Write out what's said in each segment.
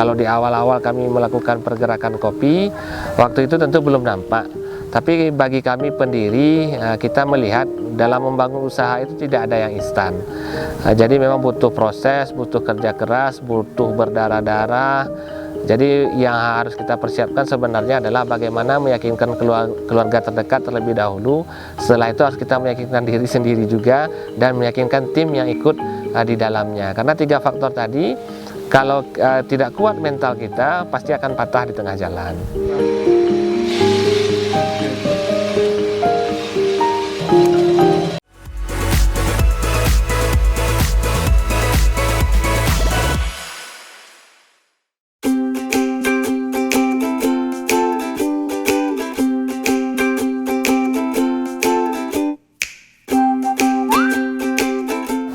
Kalau di awal-awal kami melakukan pergerakan kopi, waktu itu tentu belum nampak. Tapi bagi kami pendiri, kita melihat dalam membangun usaha itu tidak ada yang instan. Jadi memang butuh proses, butuh kerja keras, butuh berdarah-darah. Jadi yang harus kita persiapkan sebenarnya adalah bagaimana meyakinkan keluarga terdekat terlebih dahulu. Setelah itu harus kita meyakinkan diri sendiri juga dan meyakinkan tim yang ikut di dalamnya. Karena 3 faktor tadi, kalau tidak kuat mental kita, pasti akan patah di tengah jalan.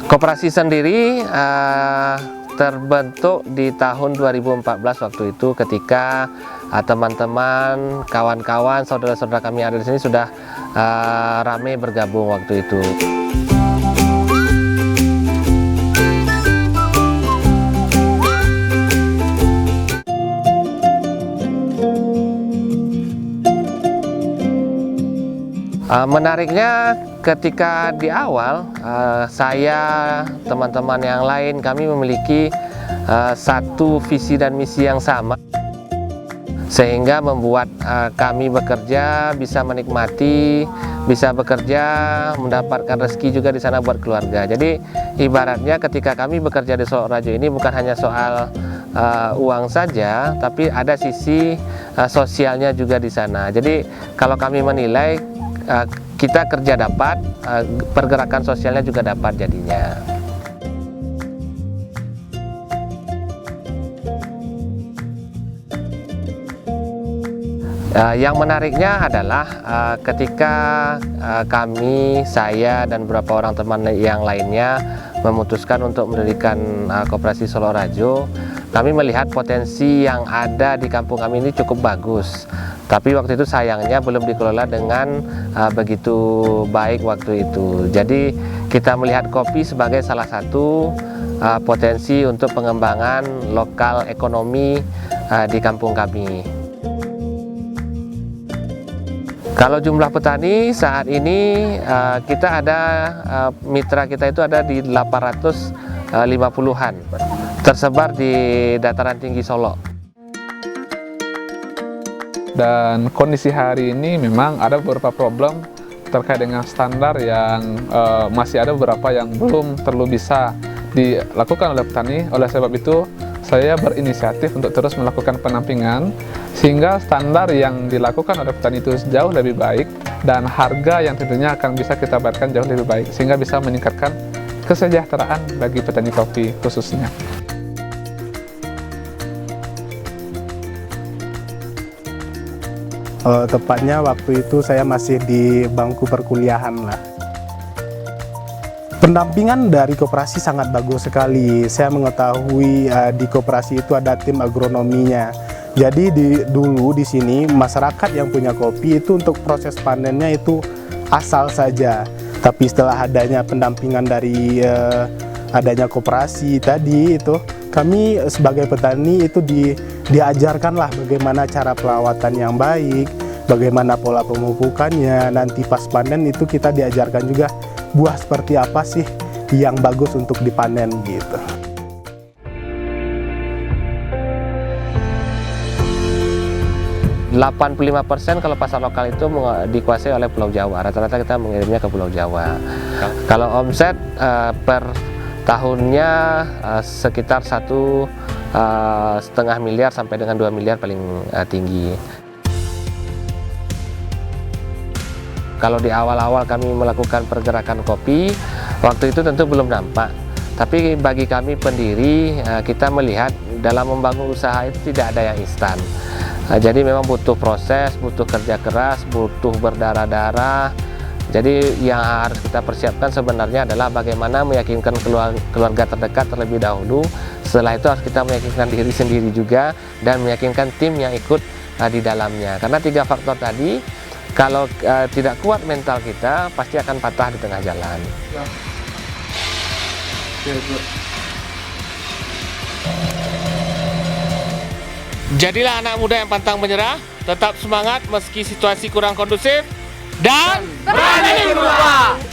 Koperasi sendiri terbentuk di tahun 2014 waktu itu, ketika teman-teman, kawan-kawan, saudara-saudara kami yang ada di sini sudah ramai bergabung waktu itu. Menariknya ketika di awal saya, teman-teman yang lain, kami memiliki satu visi dan misi yang sama, sehingga membuat kami bekerja bisa menikmati, bisa bekerja mendapatkan rezeki juga di sana buat keluarga. Jadi ibaratnya ketika kami bekerja di Solo Rajo ini bukan hanya soal uang saja, tapi ada sisi sosialnya juga di sana. Jadi kalau kami menilai kita kerja dapat, pergerakan sosialnya juga dapat jadinya. Yang menariknya adalah ketika kami, saya dan beberapa orang teman yang lainnya memutuskan untuk mendirikan Koperasi Solo Rajo, kami melihat potensi yang ada di kampung kami ini cukup bagus. Tapi waktu itu sayangnya belum dikelola dengan begitu baik waktu itu. Jadi kita melihat kopi sebagai salah satu potensi untuk pengembangan lokal ekonomi di kampung kami. Kalau jumlah petani saat ini kita ada mitra kita itu ada di 850-an, tersebar di dataran tinggi Solo. Dan kondisi hari ini memang ada beberapa problem terkait dengan standar yang masih ada beberapa yang belum terlalu bisa dilakukan oleh petani. Oleh sebab itu saya berinisiatif untuk terus melakukan penampingan sehingga standar yang dilakukan oleh petani itu jauh lebih baik dan harga yang tentunya akan bisa kita dapatkan jauh lebih baik sehingga bisa meningkatkan kesejahteraan bagi petani kopi khususnya. Tepatnya waktu itu saya masih di bangku perkuliahan lah. Pendampingan dari koperasi sangat bagus sekali. Saya mengetahui di koperasi itu ada tim agronominya. Jadi dulu di sini masyarakat yang punya kopi itu untuk proses panennya itu asal saja. Tapi setelah adanya pendampingan dari adanya koperasi tadi itu, kami sebagai petani itu diajarkanlah bagaimana cara perawatan yang baik, bagaimana pola pemupukannya. Nanti pas panen itu kita diajarkan juga buah seperti apa sih yang bagus untuk dipanen gitu. %85% kalau pasar lokal itu dikuasai oleh Pulau Jawa. Rata-rata kita mengirimnya ke Pulau Jawa. Kalau omset per tahunnya sekitar 1,5 miliar sampai dengan 2 miliar paling tinggi. Kalau di awal-awal kami melakukan pergerakan kopi, waktu itu tentu belum nampak. Tapi bagi kami pendiri, kita melihat dalam membangun usaha itu tidak ada yang instan. Jadi memang butuh proses, butuh kerja keras, butuh berdarah-darah. Jadi yang harus kita persiapkan sebenarnya adalah bagaimana meyakinkan keluarga terdekat terlebih dahulu. Setelah itu harus kita meyakinkan diri sendiri juga dan meyakinkan tim yang ikut di dalamnya. Karena 3 faktor tadi, kalau tidak kuat mental kita, pasti akan patah di tengah jalan. Jadilah anak muda yang pantang menyerah, tetap semangat meski situasi kurang kondusif, dan berani berubah.